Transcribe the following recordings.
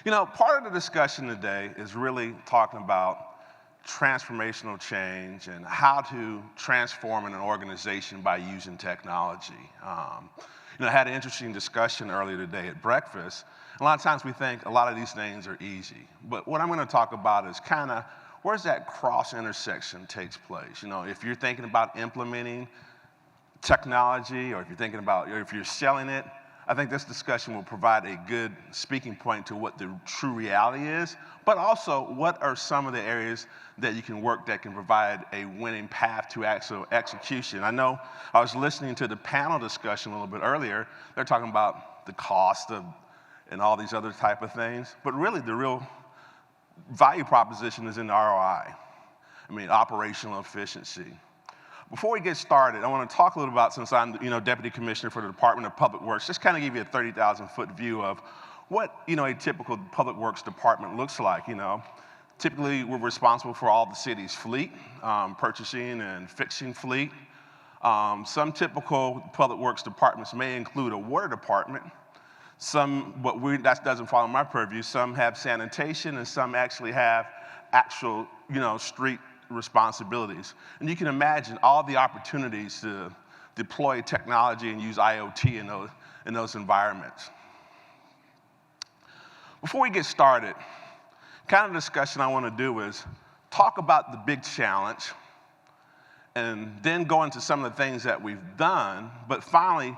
Part of the discussion today is really talking about transformational change and how to transform an organization by using technology. I had an interesting discussion earlier today at breakfast. A lot of times we think a lot of these things are easy, but what I'm going to talk about is kind of where's that cross intersection takes place. If you're thinking about implementing technology, or if you're thinking about, or if you're selling it, I think this discussion will provide a good speaking point to what the true reality is, but also what are some of the areas that you can work that can provide a winning path to actual execution. I know I was listening to the panel discussion a little bit earlier. They're talking about the cost of and all these other type of things, but really the real value proposition is in the ROI. Operational efficiency. Before we get started, I want to talk a little about, since I'm Deputy Commissioner for the Department of Public Works, just kind of give you a 30,000-foot view of what a typical Public Works department looks like. Typically, we're responsible for all the city's fleet, purchasing and fixing fleet. Some typical Public Works departments may include a water department. That doesn't fall in my purview. Some have sanitation, and some actually have actual, street responsibilities. And you can imagine all the opportunities to deploy technology and use IoT in those environments. Before we get started, kind of discussion I want to do is talk about the big challenge and then go into some of the things that we've done, but finally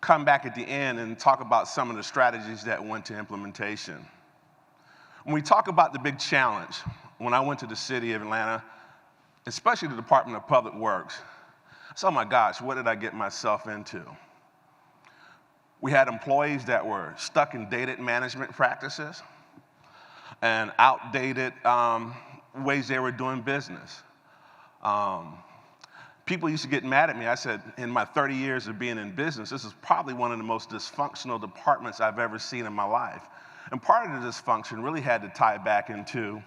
come back at the end and talk about some of the strategies that went to implementation. When we talk about the big challenge, when I went to the City of Atlanta, especially the Department of Public Works, I said, oh my gosh, what did I get myself into? We had employees that were stuck in dated management practices and outdated ways they were doing business. People used to get mad at me. I said, in my 30 years of being in business, this is probably one of the most dysfunctional departments I've ever seen in my life. And part of the dysfunction really had to tie back into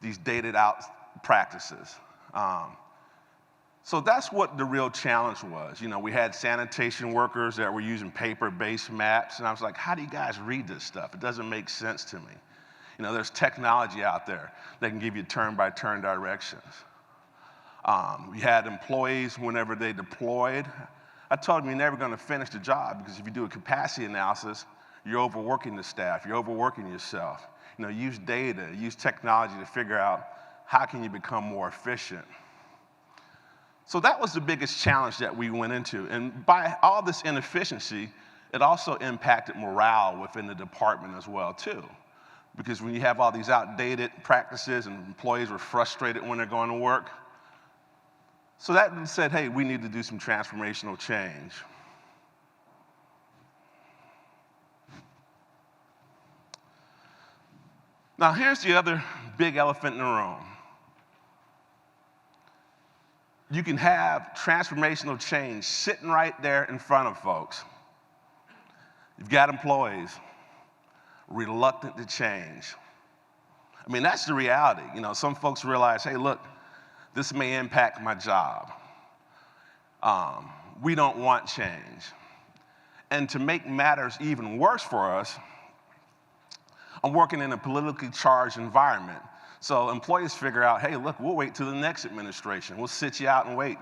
these dated out practices. So that's what the real challenge was. We had sanitation workers that were using paper-based maps, and I was like, how do you guys read this stuff? It doesn't make sense to me. There's technology out there that can give you turn-by-turn directions. We had employees, whenever they deployed, I told them you're never going to finish the job, because if you do a capacity analysis, you're overworking the staff, you're overworking yourself. Use data, use technology to figure out how can you become more efficient. So that was the biggest challenge that we went into. And by all this inefficiency, it also impacted morale within the department as well, too. Because when you have all these outdated practices and employees were frustrated when they're going to work, so that said, hey, we need to do some transformational change. Now, here's the other big elephant in the room. You can have transformational change sitting right there in front of folks. You've got employees reluctant to change. That's the reality. Some folks realize, hey, look, this may impact my job. We don't want change. And to make matters even worse for us, I'm working in a politically charged environment. So employees figure out, hey, look, we'll wait till the next administration. We'll sit you out and wait.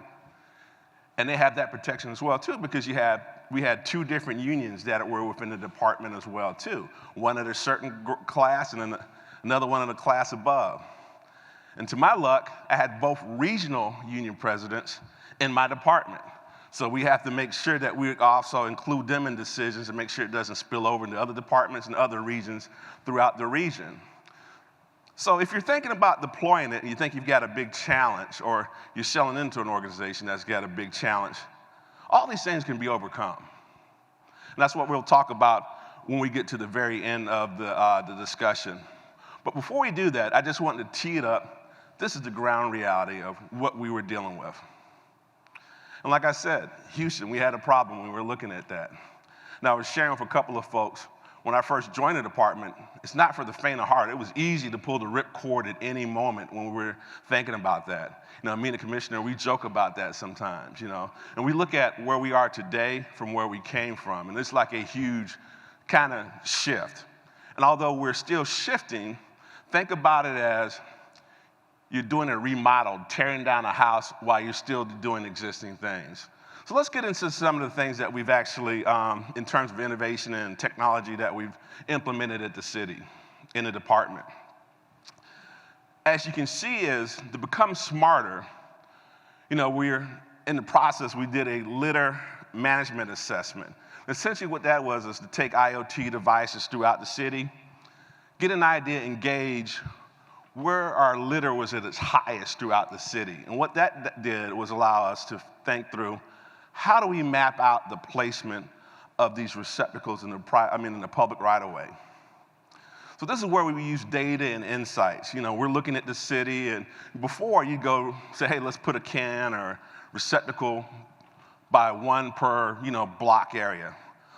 And they have that protection as well, too, because we had two different unions that were within the department as well, too. One at a certain class and then another one in a class above. And to my luck, I had both regional union presidents in my department. So we have to make sure that we also include them in decisions and make sure it doesn't spill over into other departments and other regions throughout the region. So if you're thinking about deploying it and you think you've got a big challenge, or you're selling into an organization that's got a big challenge, all these things can be overcome. And that's what we'll talk about when we get to the very end of the discussion. But before we do that, I just wanted to tee it up. This is the ground reality of what we were dealing with. And like I said, Houston, we had a problem when we were looking at that. Now, I was sharing with a couple of folks, when I first joined the department, it's not for the faint of heart. It was easy to pull the ripcord at any moment when we were thinking about that. Me and the commissioner, we joke about that sometimes, And we look at where we are today from where we came from, and it's like a huge kind of shift. And although we're still shifting, think about it as you're doing a remodel, tearing down a house while you're still doing existing things. So let's get into some of the things that we've actually, in terms of innovation and technology that we've implemented at the city, in the department. As you can see is, to become smarter, we're in the process, we did a litter management assessment. Essentially what that was is to take IoT devices throughout the city, get an idea and gauge where our litter was at its highest throughout the city. And what that did was allow us to think through, how do we map out the placement of these receptacles in the public right-of-way? So this is where we use data and insights. We're looking at the city, and before you go say, hey, let's put a can or receptacle by one per, block area.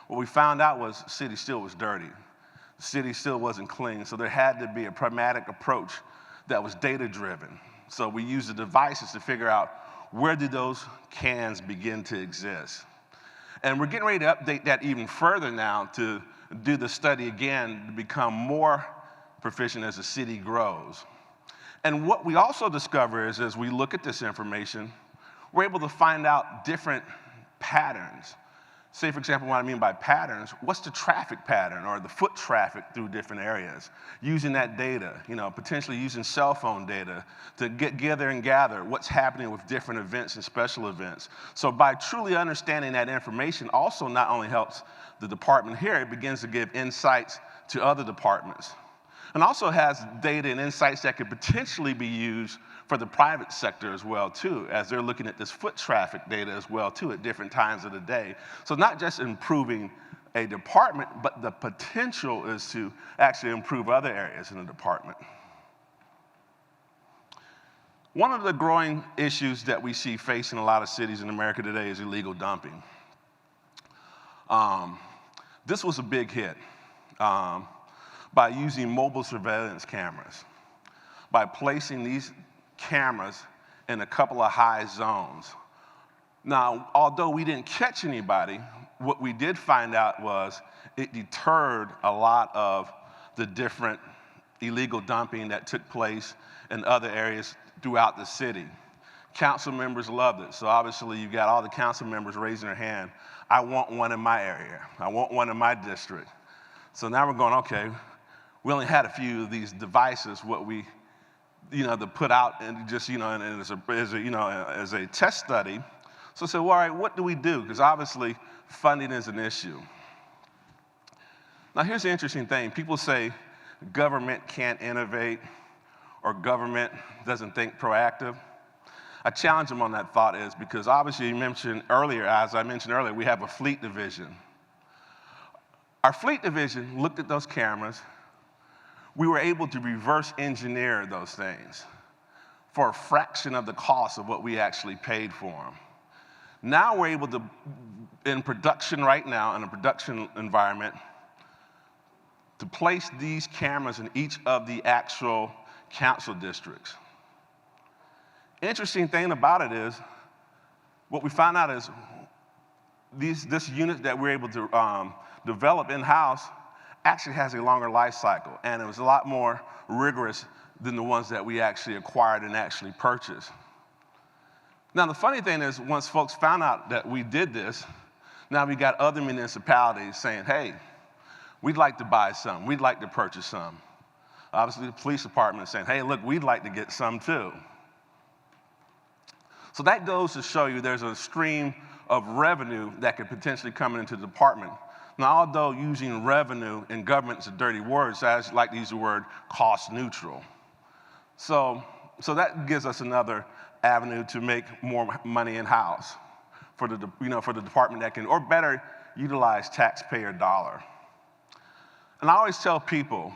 What we found out was the city still was dirty. The city still wasn't clean, so there had to be a pragmatic approach that was data-driven. So we used the devices to figure out, where did those cans begin to exist? And we're getting ready to update that even further now to do the study again to become more proficient as the city grows. And what we also discover is, as we look at this information, we're able to find out different patterns. Say, for example, what I mean by patterns, what's the traffic pattern or the foot traffic through different areas? Using that data, potentially using cell phone data to gather what's happening with different events and special events. So by truly understanding that information also not only helps the department here, it begins to give insights to other departments. And also has data and insights that could potentially be used for the private sector as well too, as they're looking at this foot traffic data as well too at different times of the day. So not just improving a department, but the potential is to actually improve other areas in the department. One of the growing issues that we see facing a lot of cities in America today is illegal dumping. This was a big hit by using mobile surveillance cameras, by placing these cameras in a couple of high zones. Now, although we didn't catch anybody, what we did find out was it deterred a lot of the different illegal dumping that took place in other areas throughout the city. Council members loved it. So obviously you got all the council members raising their hand. I want one in my area. I want one in my district. So now we're going, okay, we only had a few of these devices, what we to put out and just, and as a test study. So I said, well, all right, what do we do? Because obviously funding is an issue. Now here's the interesting thing. People say government can't innovate or government doesn't think proactive. I challenge them on that thought is because obviously as I mentioned earlier, we have a fleet division. Our fleet division looked at those cameras. We were able to reverse engineer those things for a fraction of the cost of what we actually paid for them. Now we're able to, in production right now, in a production environment, to place these cameras in each of the actual council districts. Interesting thing about it is, what we found out is this unit that we're able to develop in-house actually has a longer life cycle, and it was a lot more rigorous than the ones that we actually acquired and actually purchased. Now, the funny thing is, once folks found out that we did this, now we got other municipalities saying, hey, we'd like to buy some, we'd like to purchase some. Obviously, the police department is saying, hey, look, we'd like to get some too. So that goes to show you there's a stream of revenue that could potentially come into the department. Now, although using revenue in government is a dirty word, so I like to use the word cost neutral. So that gives us another avenue to make more money in-house for the department that can, or better, utilize taxpayer dollar. And I always tell people,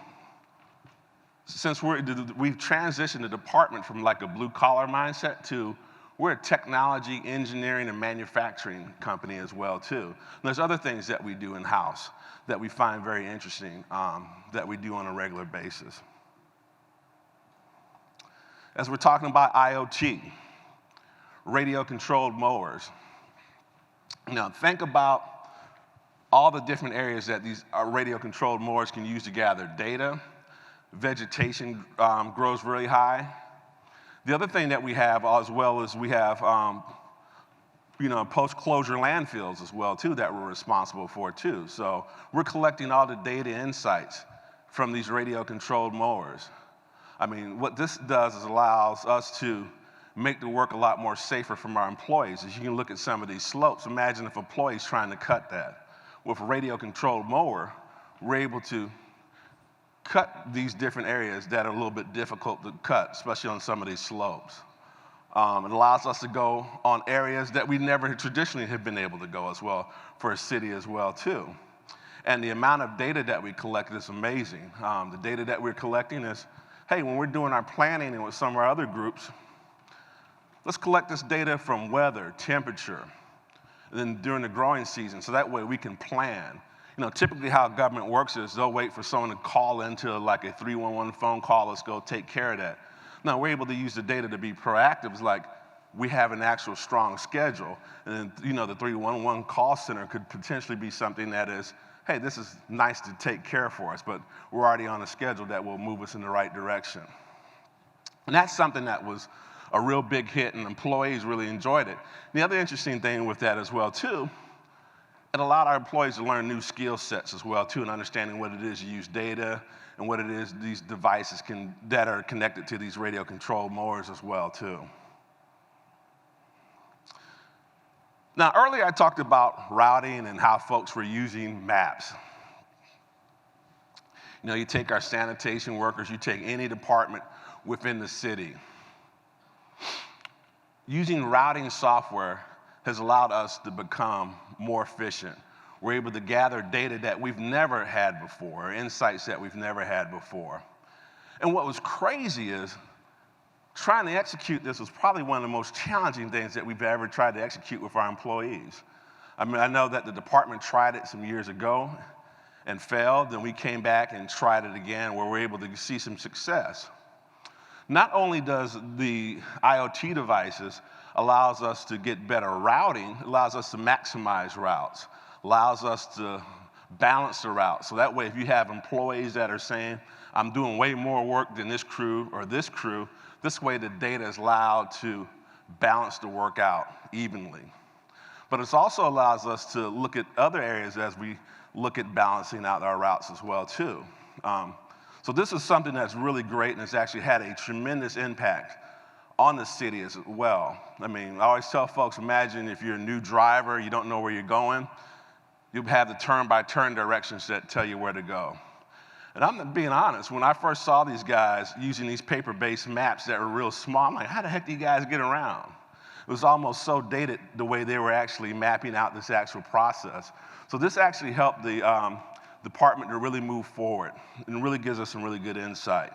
since we've transitioned the department from like a blue-collar mindset to we're a technology, engineering, and manufacturing company as well, too. And there's other things that we do in-house that we find very interesting that we do on a regular basis. As we're talking about IoT, radio-controlled mowers. Now, think about all the different areas that these radio-controlled mowers can use to gather data. Vegetation grows really high. The other thing that we have as well is we have post-closure landfills as well too that we're responsible for too. So we're collecting all the data insights from these radio-controlled mowers. I mean, what this does is allows us to make the work a lot more safer from our employees. As you can look at some of these slopes, imagine if an employee's trying to cut that. With a radio-controlled mower, we're able to cut these different areas that are a little bit difficult to cut, especially on some of these slopes. It allows us to go on areas that we never traditionally have been able to go as well for a city as well too. And the amount of data that we collect is amazing. The data that we're collecting is, hey, when we're doing our planning and with some of our other groups, let's collect this data from weather, temperature, and then during the growing season, so that way we can plan. Typically how government works is they'll wait for someone to call into like a 311 phone call, let's go take care of that. Now, we're able to use the data to be proactive. It's like we have an actual strong schedule. And then, the 311 call center could potentially be something that is, hey, this is nice to take care for us, but we're already on a schedule that will move us in the right direction. And that's something that was a real big hit, and employees really enjoyed it. The other interesting thing with that as well, too, it allowed our employees to learn new skill sets as well, too, and understanding what it is to use data and what it is these devices that are connected to these radio-controlled mowers as well, too. Now, earlier I talked about routing and how folks were using maps. You take our sanitation workers, you take any department within the city. Using routing software has allowed us to become more efficient. We're able to gather data that we've never had before, insights that we've never had before. And what was crazy is trying to execute this was probably one of the most challenging things that we've ever tried to execute with our employees. I mean, I know that the department tried it some years ago and failed, then we came back and tried it again where we're able to see some success. Not only does the IoT devices allows us to get better routing, allows us to maximize routes, allows us to balance the route. So that way, if you have employees that are saying, I'm doing way more work than this crew or this way the data is allowed to balance the work out evenly. But it also allows us to look at other areas as we look at balancing out our routes as well, too. So this is something that's really great and has actually had a tremendous impact on the city as well. I mean, I always tell folks, imagine if you're a new driver, you don't know where you're going, you have the turn-by-turn directions that tell you where to go. And I'm being honest, when I first saw these guys using these paper-based maps that were real small, I'm like, how the heck do you guys get around? It was almost so dated the way they were actually mapping out this actual process. So this actually helped the department to really move forward and really gives us some really good insight.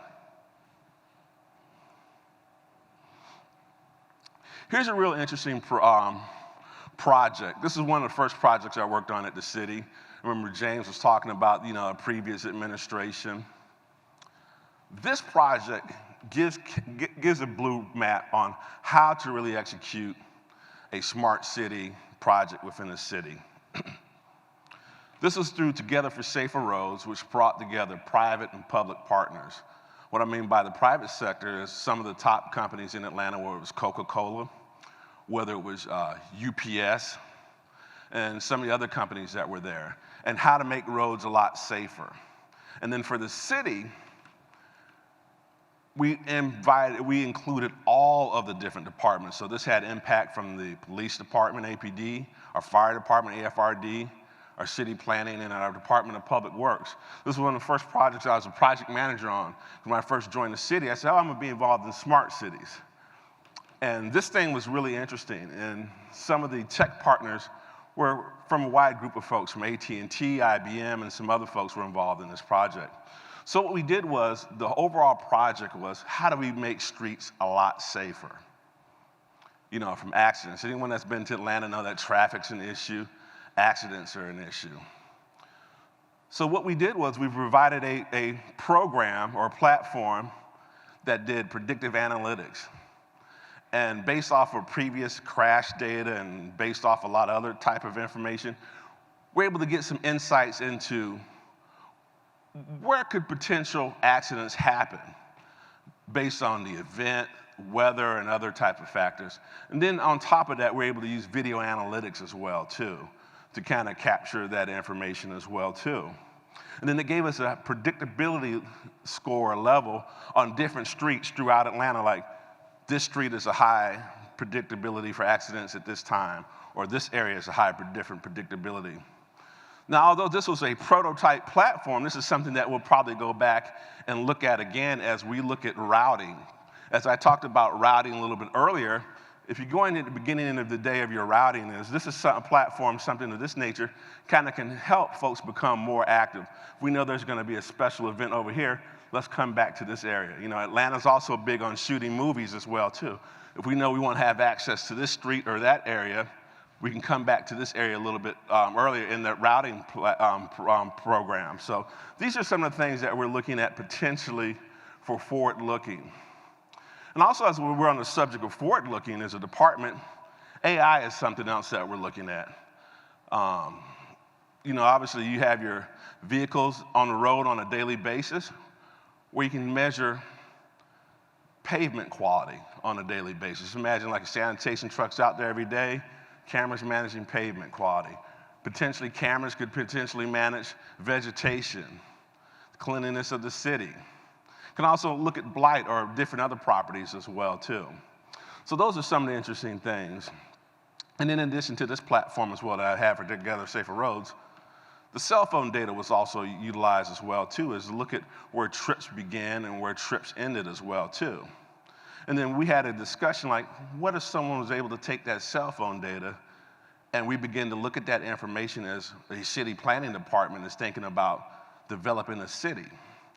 Here's a real interesting project. This is one of the first projects I worked on at the city. I remember James was talking about, a previous administration. This project gives a blue map on how to really execute a smart city project within a city. This was through Together for Safer Roads, which brought together private and public partners. What I mean by the private sector is some of the top companies in Atlanta, whether it was Coca-Cola, whether it was UPS, and some of the other companies that were there, and how to make roads a lot safer. And then for the city, we included all of the different departments. So this had impact from the police department, APD, our fire department, AFRD, our city planning, and our Department of Public Works. This was one of the first projects I was a project manager on. When I first joined the city, I said, I'm gonna be involved in smart cities. And this thing was really interesting. And some of the tech partners were from a wide group of folks, from AT&T, IBM, and some other folks were involved in this project. So what we did was, the overall project was, how do we make streets a lot safer? From accidents. Anyone that's been to Atlanta know that traffic's an issue. Accidents are an issue. So what we did was we provided a program or a platform that did predictive analytics. And based off of previous crash data and based off a lot of other type of information, we're able to get some insights into where could potential accidents happen based on the event, weather, and other type of factors. And then on top of that, we're able to use video analytics as well, too, to kind of capture that information as well, too. And then it gave us a predictability score level on different streets throughout Atlanta, like this street is a high predictability for accidents at this time, or this area is a high different predictability. Now, although this was a prototype platform, this is something that we'll probably go back and look at again as we look at routing. As I talked about routing a little bit earlier, if you're going at the beginning of the day of your routing, this is a platform, something of this nature, kind of can help folks become more active. If we know there's going to be a special event over here, let's come back to this area. You know, Atlanta's also big on shooting movies as well, too. If we know we want to have access to this street or that area, we can come back to this area a little bit earlier in the routing program. So these are some of the things that we're looking at potentially for forward-looking. And also, as we're on the subject of forward-looking as a department, AI is something else that we're looking at. You know, obviously, you have your vehicles on the road on a daily basis where you can measure pavement quality on a daily basis. Imagine like sanitation trucks out there every day, cameras managing pavement quality. Potentially, cameras could potentially manage vegetation, cleanliness of the city. Can also look at blight or different other properties as well, too. So those are some of the interesting things. And in addition to this platform as well that I have for Together Safer Roads, the cell phone data was also utilized as well, too, is to look at where trips began and where trips ended as well, too. And then we had a discussion like, what if someone was able to take that cell phone data and we begin to look at that information as a city planning department is thinking about developing a city.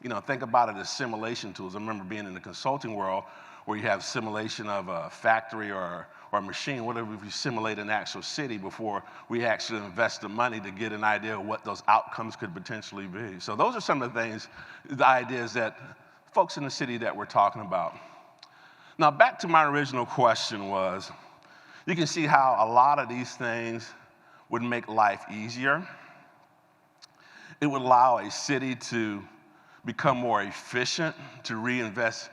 You know, think about it as simulation tools. I remember being in the consulting world where you have simulation of a factory or a machine. What if we simulate an actual city before we actually invest the money to get an idea of what those outcomes could potentially be? So those are some of the things, the ideas that folks in the city that we're talking about. Now, back to my original question was, you can see how a lot of these things would make life easier. It would allow a city to become more efficient, to reinvest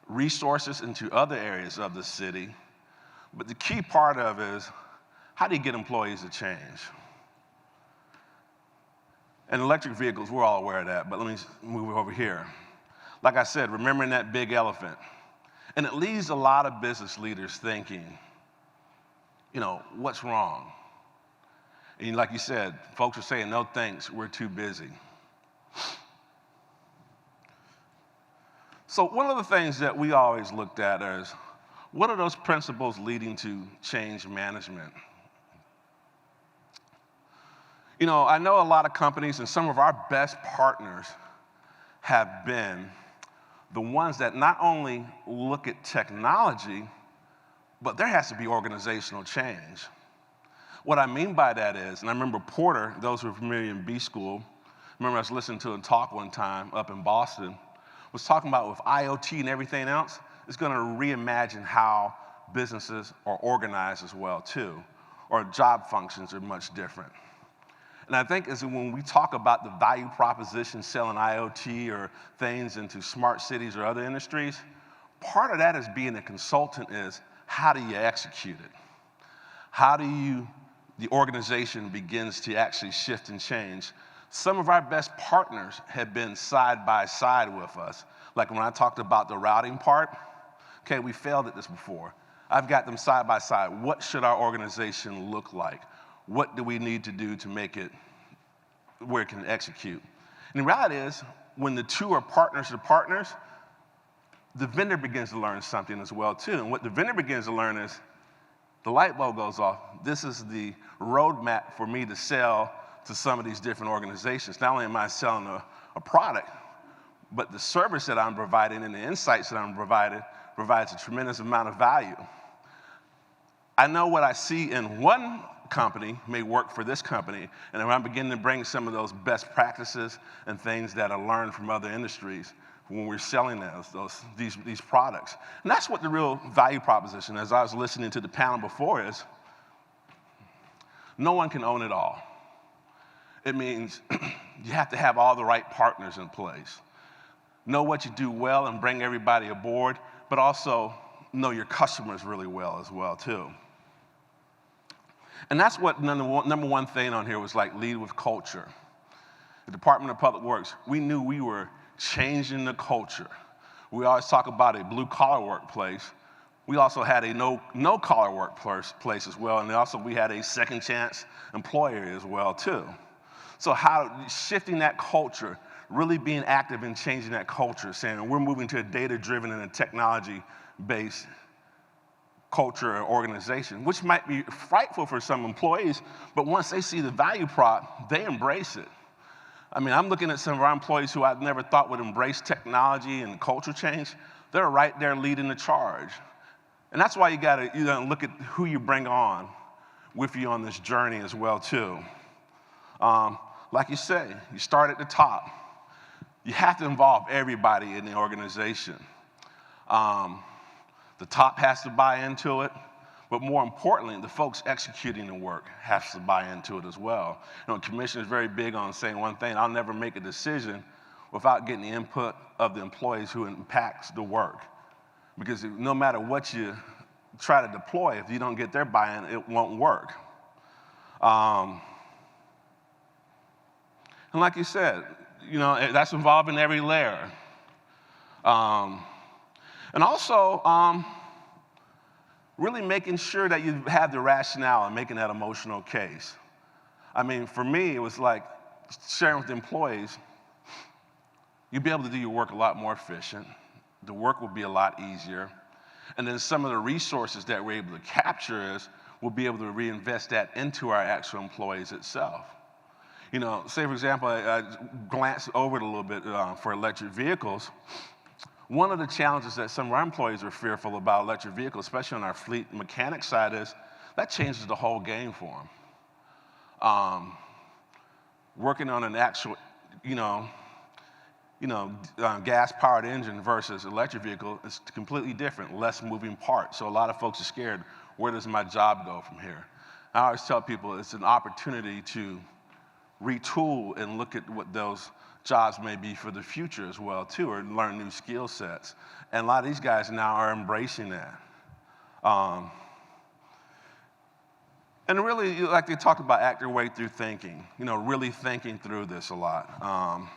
resources into other areas of the city. But the key part of it is, how do you get employees to change? And electric vehicles, we're all aware of that, but let me move over here. Like I said, remembering that big elephant. And it leaves a lot of business leaders thinking, you know, what's wrong? And like you said, folks are saying, no thanks, we're too busy. So one of the things that we always looked at is, what are those principles leading to change management? You know, I know a lot of companies and some of our best partners have been the ones that not only look at technology, but there has to be organizational change. What I mean by that is, and I remember Porter, those who are familiar in B School, I remember I was listening to a talk one time up in Boston, was talking about with IoT and everything else, it's going to reimagine how businesses are organized as well, too, or job functions are much different. And I think as when we talk about the value proposition selling IoT or things into smart cities or other industries, part of that as being a consultant is, how do you execute it? How do the organization begins to actually shift and change? Some of our best partners have been side by side with us. Like when I talked about the routing part, okay, we failed at this before. I've got them side by side. What should our organization look like? What do we need to do to make it where it can execute? And the reality is, when the two are partners to partners, the vendor begins to learn something as well, too. And what the vendor begins to learn is, the light bulb goes off. This is the roadmap for me to sell to some of these different organizations. Not only am I selling a product, but the service that I'm providing and the insights that I'm providing provides a tremendous amount of value. I know what I see in one company may work for this company, and if I'm beginning to bring some of those best practices and things that I learned from other industries when we're selling these products. And that's what the real value proposition, as I was listening to the panel before, is no one can own it all. It means you have to have all the right partners in place. Know what you do well and bring everybody aboard, but also know your customers really well as well, too. And that's what number one thing on here was like, lead with culture. The Department of Public Works, we knew we were changing the culture. We always talk about a blue-collar workplace. We also had a no-collar workplace as well, and also we had a second chance employer as well, too. So shifting that culture, really being active in changing that culture, saying we're moving to a data-driven and a technology-based culture or organization, which might be frightful for some employees, but once they see the value prop, they embrace it. I mean, I'm looking at some of our employees who I never thought would embrace technology and culture change. They're right there leading the charge. And that's why you gotta look at who you bring on with you on this journey as well, too. Like you say, you start at the top. You have to involve everybody in the organization. The top has to buy into it, but more importantly, the folks executing the work have to buy into it as well. The commission is very big on saying one thing: I'll never make a decision without getting the input of the employees who impacts the work. Because no matter what you try to deploy, if you don't get their buy-in, it won't work. And like you said, that's involving every layer. And also, really making sure that you have the rationale and making that emotional case. I mean, for me, it was like sharing with the employees, you'll be able to do your work a lot more efficient. The work will be a lot easier. And then some of the resources that we're able to capture we'll be able to reinvest that into our actual employees itself. Say, for example, I glanced over it a little bit for electric vehicles. One of the challenges that some of our employees are fearful about electric vehicles, especially on our fleet mechanic side, is that changes the whole game for them. Working on an actual, gas-powered engine versus electric vehicle is completely different, less moving parts. So a lot of folks are scared, where does my job go from here? I always tell people it's an opportunity to retool and look at what those jobs may be for the future as well, too, or learn new skill sets. And a lot of these guys now are embracing that. And really, like they talked about, act your way through thinking, really thinking through this a lot.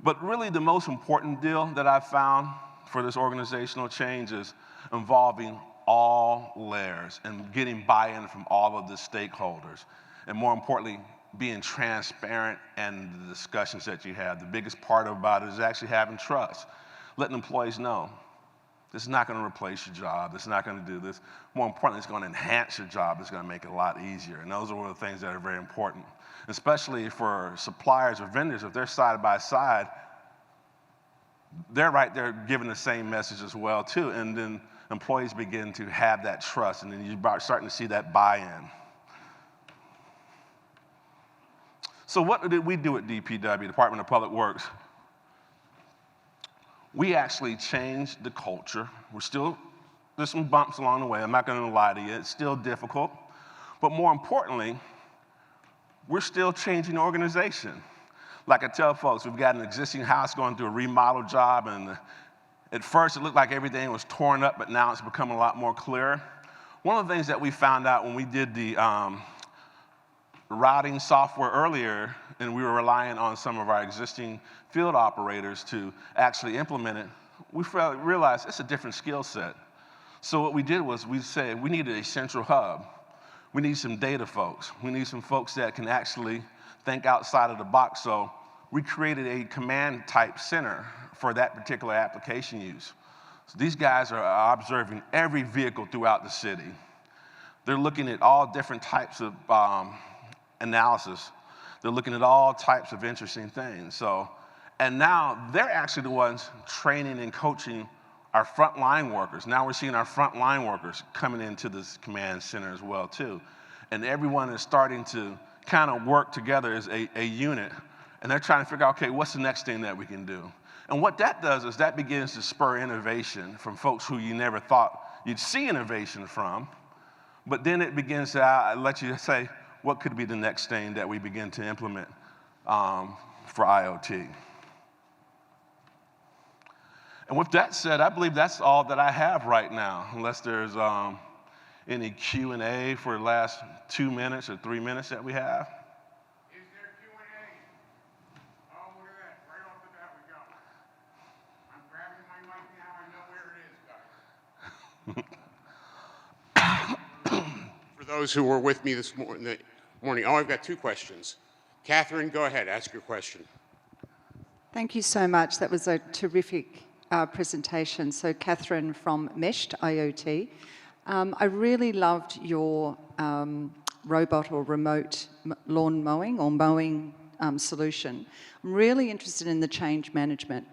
But really the most important deal that I've found for this organizational change is involving all layers and getting buy-in from all of the stakeholders. And more importantly, being transparent in the discussions that you have. The biggest part about it is actually having trust, letting employees know this is not going to replace your job, this is not going to do this. More importantly, it's going to enhance your job, it's going to make it a lot easier. And those are one of the things that are very important, especially for suppliers or vendors. If they're side by side, they're right there giving the same message as well, too. And then employees begin to have that trust, and then you're starting to see that buy-in. So what did we do at DPW, Department of Public Works? We actually changed the culture. There's some bumps along the way, I'm not going to lie to you, it's still difficult. But more importantly, we're still changing the organization. Like I tell folks, we've got an existing house going through a remodel job, and at first it looked like everything was torn up, but now it's become a lot more clear. One of the things that we found out when we did the routing software earlier, and we were relying on some of our existing field operators to actually implement it, we realized it's a different skill set. So what we did was we said we needed a central hub. We need some data folks. We need some folks that can actually think outside of the box. So we created a command type center for that particular application use. So these guys are observing every vehicle throughout the city. They're looking at all different types of analysis. They're looking at all types of interesting things. And now they're actually the ones training and coaching our frontline workers. Now we're seeing our frontline workers coming into this command center as well, too. And everyone is starting to kind of work together as a unit. And they're trying to figure out, okay, what's the next thing that we can do? And what that does is that begins to spur innovation from folks who you never thought you'd see innovation from. But then it begins to let you say, what could be the next thing that we begin to implement for IoT. And with that said, I believe that's all that I have right now, unless there's any Q&A for the last 2 minutes or 3 minutes that we have. Is there Q&A? Oh, look at that. Right off the bat we go. I'm grabbing my mic now. I know where it is, guys. For those who were with me this morning, I've got 2 questions. Catherine, go ahead. Ask your question. Thank you so much. That was a terrific presentation. So Catherine from Meshed IoT. I really loved your robot or remote lawn mowing or mowing solution. I'm really interested in the change management.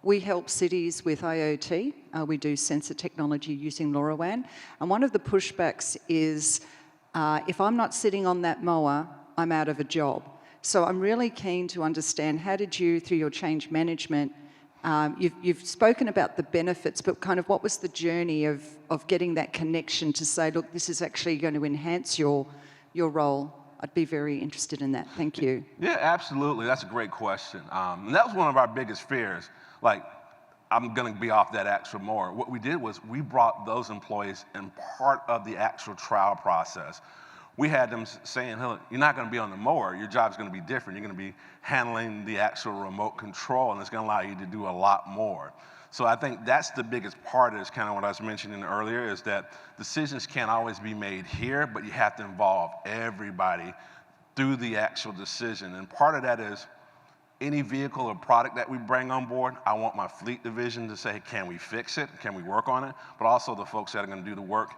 We help cities with IoT. We do sensor technology using LoRaWAN. And one of the pushbacks is if I'm not sitting on that mower, I'm out of a job. So I'm really keen to understand, how did you, through your change management, you've spoken about the benefits, but kind of what was the journey of getting that connection to say, look, this is actually going to enhance your role? I'd be very interested in that. Thank you. Yeah, absolutely. That's a great question. And that was one of our biggest fears. Like, I'm going to be off that actual mower. What we did was we brought those employees in part of the actual trial process. We had them saying, hey, you're not going to be on the mower. Your job's going to be different. You're going to be handling the actual remote control, and it's going to allow you to do a lot more. So I think that's the biggest part is kind of what I was mentioning earlier, is that decisions can't always be made here, but you have to involve everybody through the actual decision. And part of that is any vehicle or product that we bring on board, I want my fleet division to say, can we fix it? Can we work on it? But also the folks that are going to do the work,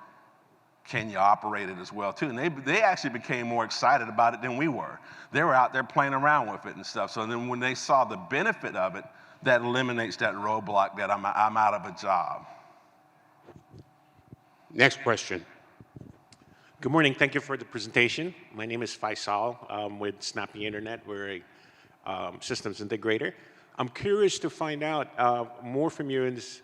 can you operate it as well, too? And they actually became more excited about it than we were. They were out there playing around with it and stuff. So then when they saw the benefit of it, that eliminates that roadblock that I'm out of a job. Next question. Good morning. Thank you for the presentation. My name is Faisal. I'm with Snappy Internet. We're a systems integrator. I'm curious to find out more from you in this,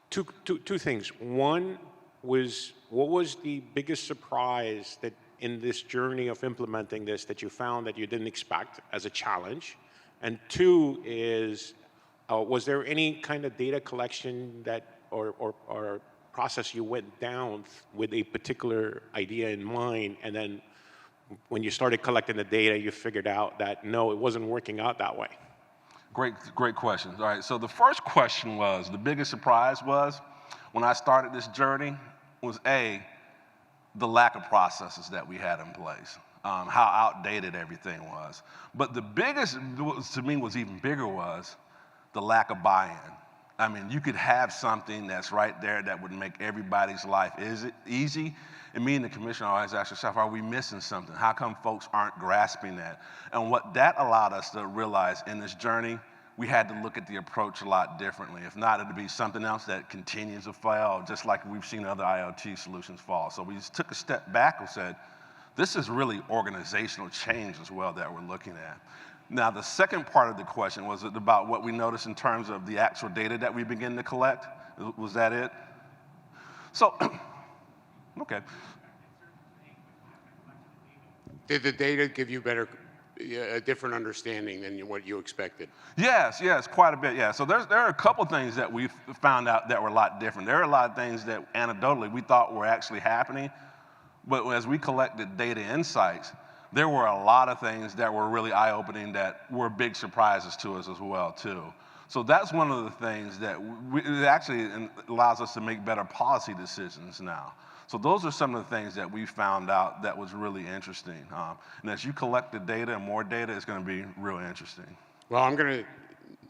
two things. One was, what was the biggest surprise that in this journey of implementing this that you found that you didn't expect as a challenge? And 2 is, was there any kind of data collection that or process you went down with a particular idea in mind, and then when you started collecting the data, you figured out that no, it wasn't working out that way? Great questions. All right, so the first question was, the biggest surprise was, when I started this journey, was the lack of processes that we had in place, how outdated everything was. But the biggest, to me, was even bigger was the lack of buy-in. I mean, you could have something that's right there that would make everybody's life easy. And me and the commissioner always ask yourself, are we missing something? How come folks aren't grasping that? And what that allowed us to realize in this journey, we had to look at the approach a lot differently. If not, it'd be something else that continues to fail, just like we've seen other IoT solutions fall. So we just took a step back and said, this is really organizational change as well that we're looking at. Now, the second part of the question was about what we noticed in terms of the actual data that we begin to collect. Was that it? So, okay. Did the data give you a different understanding than what you expected? Yes, quite a bit, yeah. So there are a couple things that we found out that were a lot different. There are a lot of things that anecdotally we thought were actually happening, but as we collected data insights, there were a lot of things that were really eye-opening that were big surprises to us as well, too. So that's one of the things that it actually allows us to make better policy decisions now. So those are some of the things that we found out that was really interesting. And as you collect the data and more data, it's going to be real interesting. Well, I'm going to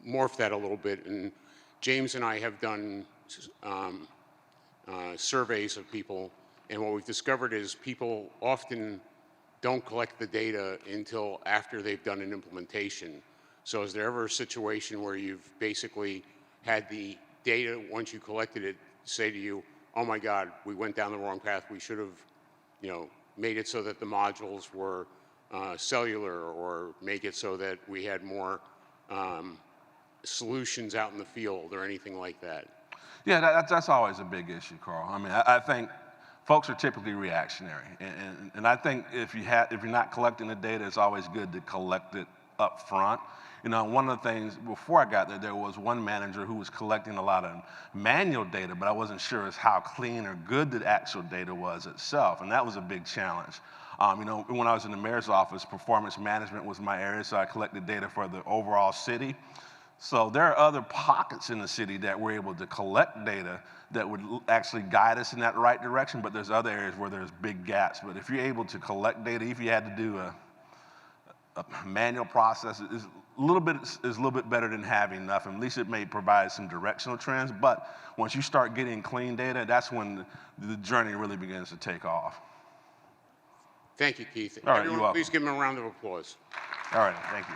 morph that a little bit. And James and I have done surveys of people. And what we've discovered is people often don't collect the data until after they've done an implementation. So is there ever a situation where you've basically had the data, once you collected it, say to you, oh my God, we went down the wrong path. We should have, made it so that the modules were cellular, or make it so that we had more solutions out in the field, or anything like that? Yeah, that's always a big issue, Carl. I mean, I think folks are typically reactionary. And I think if you're not collecting the data, it's always good to collect it up front. You know, one of the things, before I got there was one manager who was collecting a lot of manual data, but I wasn't sure as how clean or good the actual data was itself, and that was a big challenge. You know, when I was in the mayor's office, performance management was my area, so I collected data for the overall city. So there are other pockets in the city that we're able to collect data that would actually guide us in that right direction, but there's other areas where there's big gaps. But if you're able to collect data, if you had to do a manual process, is a little bit better than having nothing. At least it may provide some directional trends, but once you start getting clean data, that's when the journey really begins to take off. Thank you, Keith. All right, Everyone, you're welcome. please give him a round of applause. All right, thank you.